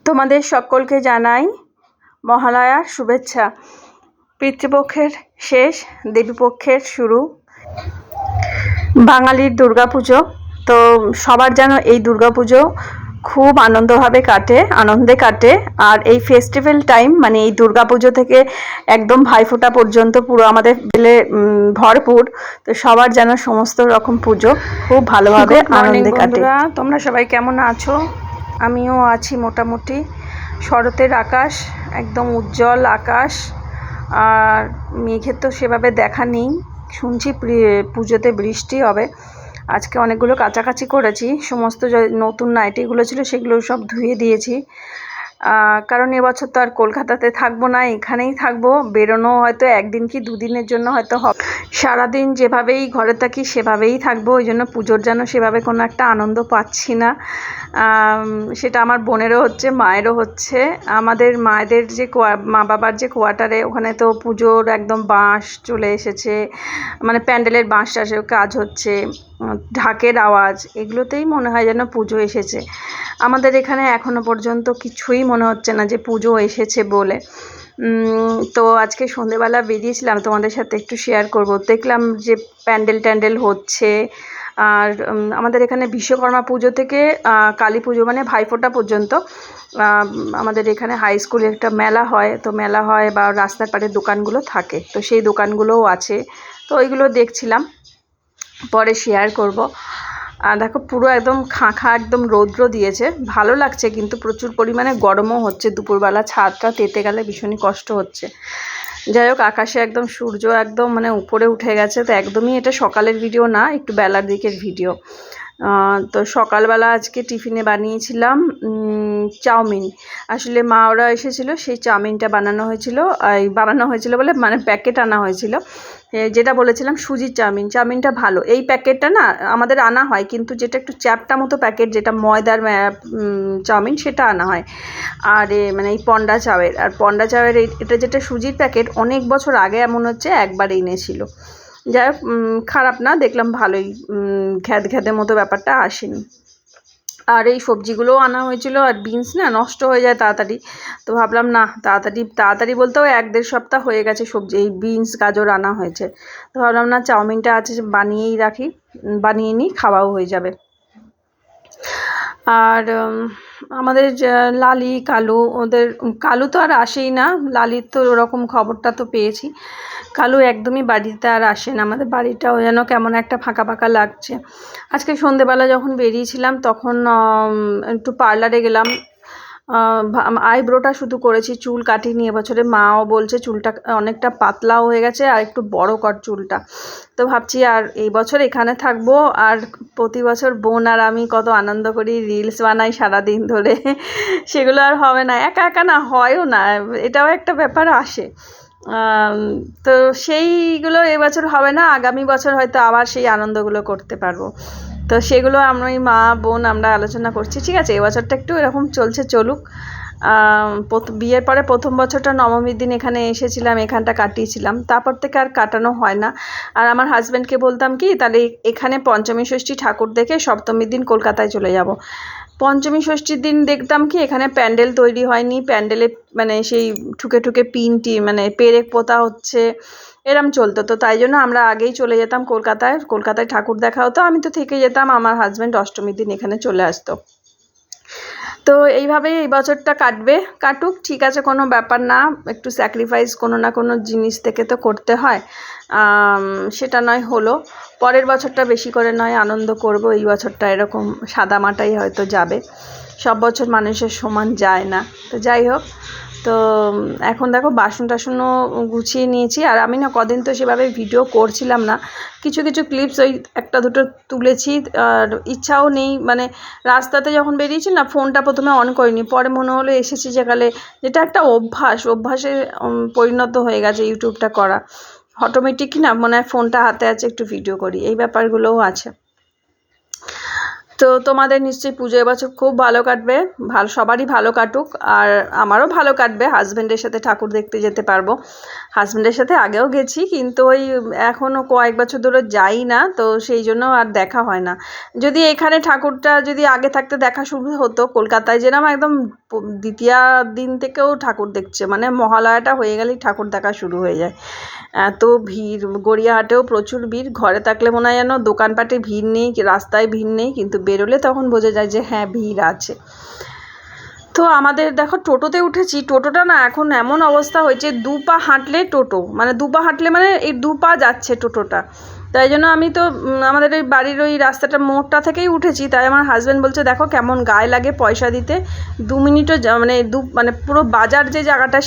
তোমাদের সকলকে জানাই মহালয়ার শুভেচ্ছা। পিতৃপক্ষের শেষ, দেবীপক্ষের শুরু, বাঙালির দুর্গাপুজো। তো সবার যেন এই দুর্গাপুজো খুব আনন্দে কাটে। আর এই ফেস্টিভ্যাল টাইম মানে এই দুর্গাপুজো থেকে একদম ভাইফোঁটা পর্যন্ত পুরো আমাদের বেলে ভরপুর। তো সবার যেন সমস্ত রকম পুজো খুব ভালোভাবে আনন্দে কাটে। তোমরা সবাই কেমন আছো? আমিও আছি মোটামুটি। শরতের আকাশ, একদম উজ্জ্বল আকাশ, আর মেঘের তো সেভাবে দেখা নেই। শুনছি পুজোতে বৃষ্টি হবে। আজকে অনেকগুলো কাচাকাচি করেছি, সমস্ত নতুন নাইটিগুলো ছিল সেগুলো সব ধুয়ে দিয়েছি। কারণ এবছর তো আর কলকাতাতে থাকবো না, এখানেই থাকবো। বেরোনো হয়তো একদিন কি দুদিনের জন্য হয়তো হবে। সারাদিন যেভাবেই ঘরে থাকি সেভাবেই থাকবো। ওই জন্য পুজোর যেন সেভাবে কোনো একটা আনন্দ পাচ্ছি না। সেটা আমার বোনেরও হচ্ছে, মায়েরও হচ্ছে। আমাদের মায়েদের যে মা বাবার যে কোয়ার্টারে, ওখানে তো পুজোর একদম বাঁশ চলে এসেছে, মানে প্যান্ডেলের বাঁশ টাসের কাজ হচ্ছে, ঢাকের আওয়াজ, এগুলোতেই মনে হয় যেন পুজো এসেছে। আমাদের এখানে এখনো পর্যন্ত কিছুই মনে হচ্ছে না যে পুজো এসেছে বলে। তো আজকে সন্ধেবেলা বেরিয়েছিলাম, তোমাদের সাথে একটু শেয়ার করব। দেখলাম যে প্যান্ডেল হচ্ছে। আর আমাদের এখানে বিশ্বকর্মা পুজো থেকে কালী পুজো মানে ভাইফোঁটা পর্যন্ত আমাদের এখানে হাই স্কুলে একটা মেলা হয়। তো মেলা হয় বা রাস্তার পাড়ে দোকানগুলো থাকে, তো সেই দোকানগুলোও আছে। তো ওইগুলো দেখছিলাম, পরে শেয়ার করব। আর দেখো পুরো একদম খাঁ একদম রৌদ্র দিয়েছে, ভালো লাগছে, কিন্তু প্রচুর পরিমাণে গরমও হচ্ছে। দুপুরবেলা ছাদটা তেতে গেলে ভীষণই কষ্ট হচ্ছে। যাই হোক, আকাশে একদম সূর্য একদম মানে উপরে উঠে গেছে। তো একদমই এটা সকালের ভিডিও না, একটু বেলার দিকের ভিডিও। তো সকালবেলা আজকে টিফিনে বানিয়েছিলাম চাউমিন। আসলে মা ওরা এসেছিলো, সেই চাউমিনটা বানানো হয়েছিল বলে মানে প্যাকেট আনা হয়েছিল। যেটা বলেছিলাম সুজির চাউমিনটা ভালো। এই প্যাকেটটা না আমাদের আনা হয়, কিন্তু যেটা একটু চ্যাপটা মতো প্যাকেট, যেটা ময়দার চাউমিন, সেটা আনা হয়। আর মানে এই পন্ডা চাউয়ের, আর পন্ডা চাউয়ের এটা যেটা সুজির প্যাকেট, অনেক বছর আগে এমন হচ্ছে একবার এনেছিল। যাই হোক, খারাপ না, দেখলাম ভালোই, খ্যাদে মতো ব্যাপারটা আসেনি। আর এই সবজিগুলোও আনা হয়েছিল। আর বিনস না নষ্ট হয়ে যায় তাড়াতাড়ি, তো ভাবলাম না, তাড়াতাড়ি বলতেও 1-1.5 সপ্তাহ হয়ে গেছে সবজি এই বিনস গাজর আনা হয়েছে। তো ভাবলাম না, চাউমিনটা আছে বানিয়ে নিই, খাওয়াও হয়ে যাবে। আর আমাদের লালি কালু, কালু তো আর আসেই না। লালির তো ওরকম খবরটা তো পেয়েছি। কালু একদমই বাড়িতে আর আসে না। আমাদের বাড়িটাও যেন কেমন একটা ফাঁকা লাগছে। আজকে সন্ধেবেলা যখন বেরিয়েছিলাম তখন একটু পার্লারে গেলাম। আইব্রোটা শুধু করেছি, চুল কাটিনি এবছরে। মাও বলছে চুলটা অনেকটা পাতলাও হয়ে গেছে, আর একটু বড় কর চুলটা। তো ভাবছি আর এই বছর এখানে থাকবো, আর প্রতি বছর বোন আর আমি কত আনন্দ করি, রিলস বানাই সারাদিন ধরে। সেগুলো আর হবে না, একা না হয়ও না, এটাও একটা ব্যাপার আসে। তো সেইগুলো এবছর হবে না, আগামী বছর হয়তো আবার সেই আনন্দগুলো করতে পারবো। তো সেগুলো আমি মা বোন আমরা আলোচনা করছি। ঠিক আছে, এবছরটা একটু এরকম চলুক। বিয়ের পরে প্রথম বছরটা নবমীর দিন এখানে এসেছিলাম, এখানটা কাটিয়েছিলাম, তারপর থেকে আর কাটানো হয় না। আর আমার হাজব্যান্ডকে বলতাম কি, তাহলে এখানে পঞ্চমী ষষ্ঠী ঠাকুর দেখে সপ্তমীর দিন কলকাতায় চলে যাব। পঞ্চমী ষষ্ঠীর দিন দেখতাম কি এখানে প্যান্ডেল তৈরি হয়নি, প্যান্ডেলে মানে সেই ঠুকে পিনটি মানে পেরেক পোতা হচ্ছে, এরম চলতো। তো তাই জন্য আমরা আগেই চলে যেতাম কলকাতায় ঠাকুর দেখা হতো, আমি তো থেকে যেতাম, আমার হাজব্যান্ড অষ্টমীর দিন এখানে চলে আসতো। তো এইভাবেই এই বছরটা কাটুক, ঠিক আছে, কোনো ব্যাপার না। একটু স্যাক্রিফাইস কোনো না কোনো জিনিস থেকে তো করতে হয়। সেটা নয় হলো, পরের বছরটা বেশি করে নয় আনন্দ করব। এই বছরটা এরকম সাদামাটাই হয়তো যাবে, সব বছর মানুষের সমান যায় না। তো যাই হোক, তো এখন দেখো বাসন টাসনও গুছিয়ে নিয়েছি। আর আমি না কদিন তো সেভাবে ভিডিও করছিলাম না, কিছু ক্লিপস ওই 1-2 তুলেছি। আর ইচ্ছাও নেই, মানে রাস্তাতে যখন বেরিয়েছি না, ফোনটা প্রথমে অন করিনি, পরে মনে হলো এসেছি যেটা একটা অভ্যাসে পরিণত হয়ে গেছে ইউটিউবটা করা। অটোমেটিক না মনে হয় ফোনটা হাতে আছে, একটু ভিডিও করি, এই ব্যাপারগুলোও আছে। তো তোমাদের নিশ্চয়ই পুজো এবছর খুব ভালো কাটবে, ভালো, সবারই ভালো কাটুক। আর আমারও ভালো কাটবে, হাজব্যান্ডের সাথে ঠাকুর দেখতে যেতে পারবো। হাজব্যান্ডের সাথে আগেও গেছি, কিন্তু ওই এখনও কয়েক বছর ধরে যাই না, তো সেই জন্য আর দেখা হয় না। যদি এখানে ঠাকুরটা যদি আগে থাকতে দেখা শুরু হতো, কলকাতায় যেরকম একদম দ্বিতীয় দিন থেকেও ঠাকুর দেখছে, মানে মহালয়াটা হয়ে গেলেই ঠাকুর দেখা শুরু হয়ে যায়। এত ভিড়, গড়িয়াহাটেও প্রচুর ভিড়। ঘরে থাকলে মনে হয় যেন দোকানপাটে ভিড় নেই, রাস্তায় ভিড় নেই, কিন্তু বেরোলে তখন বোঝা যায় যে হ্যাঁ ভিড় আছে। তো আমাদের দেখো টোটোতে উঠেছি, টোটোটা না এখন এমন অবস্থা হয়েছে, 2 পা হাঁটলে টোটো, মানে 2 পা হাঁটলে মানে এই 2 পা যাচ্ছে টোটোটা। তাই জন্য আমি তো আমাদের ওই বাড়ির ওই রাস্তাটা মোড়টা থেকেই উঠেছি। তাই আমার হাজব্যান্ড বলছে দেখো কেমন গায়ে লাগে পয়সা দিতে, 2 মিনিটও মানে পুরো বাজার যে জায়গাটা,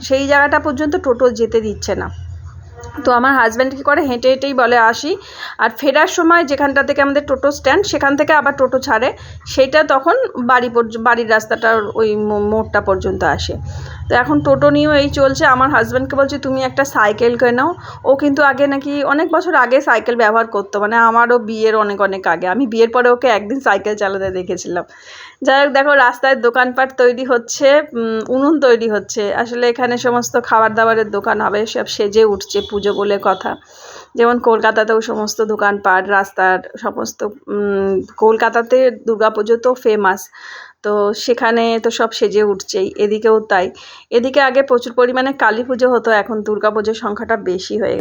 সেই জায়গাটা পর্যন্ত টোটো যেতে দিচ্ছে না। তো আমার হাজব্যান্ড কী করে, হেঁটে হেঁটেই বলে আসি। আর ফেরার সময় যেখানটা থেকে আমাদের টোটো স্ট্যান্ড, সেখান থেকে আবার টোটো ছাড়ে, সেইটা তখন বাড়ির রাস্তাটার ওই মোড়টা পর্যন্ত আসে। তো এখন টোটো নিয়েও এই চলছে। আমার হাজব্যান্ডকে বলছি তুমি একটা সাইকেল কেনো। ও কিন্তু আগে নাকি অনেক বছর আগে সাইকেল ব্যবহার করতো, মানে আমারও বিয়ের অনেক আগে, আমি বিয়ের পরে ওকে একদিন সাইকেল চালাতে দেখেছিলাম। যাই হোক, দেখো রাস্তায় দোকানপাট তৈরি হচ্ছে, উনুন তৈরি হচ্ছে। আসলে এখানে সমস্ত খাবার দাবারের দোকান হবে, সব সেজে উঠছে পুজো বলে কথা। যেমন কলকাতাতেও সমস্ত দোকানপাট, রাস্তার সমস্ত, কলকাতাতে দুর্গাপুজো তো ফেমাস, তো সেখানে তো সব সেজে উঠছেই, এদিকেও তাই। এদিকে আগে প্রচুর পরিমাণে কালী পুজো হতো, এখন দুর্গাপুজোর সংখ্যাটা বেশি হয়ে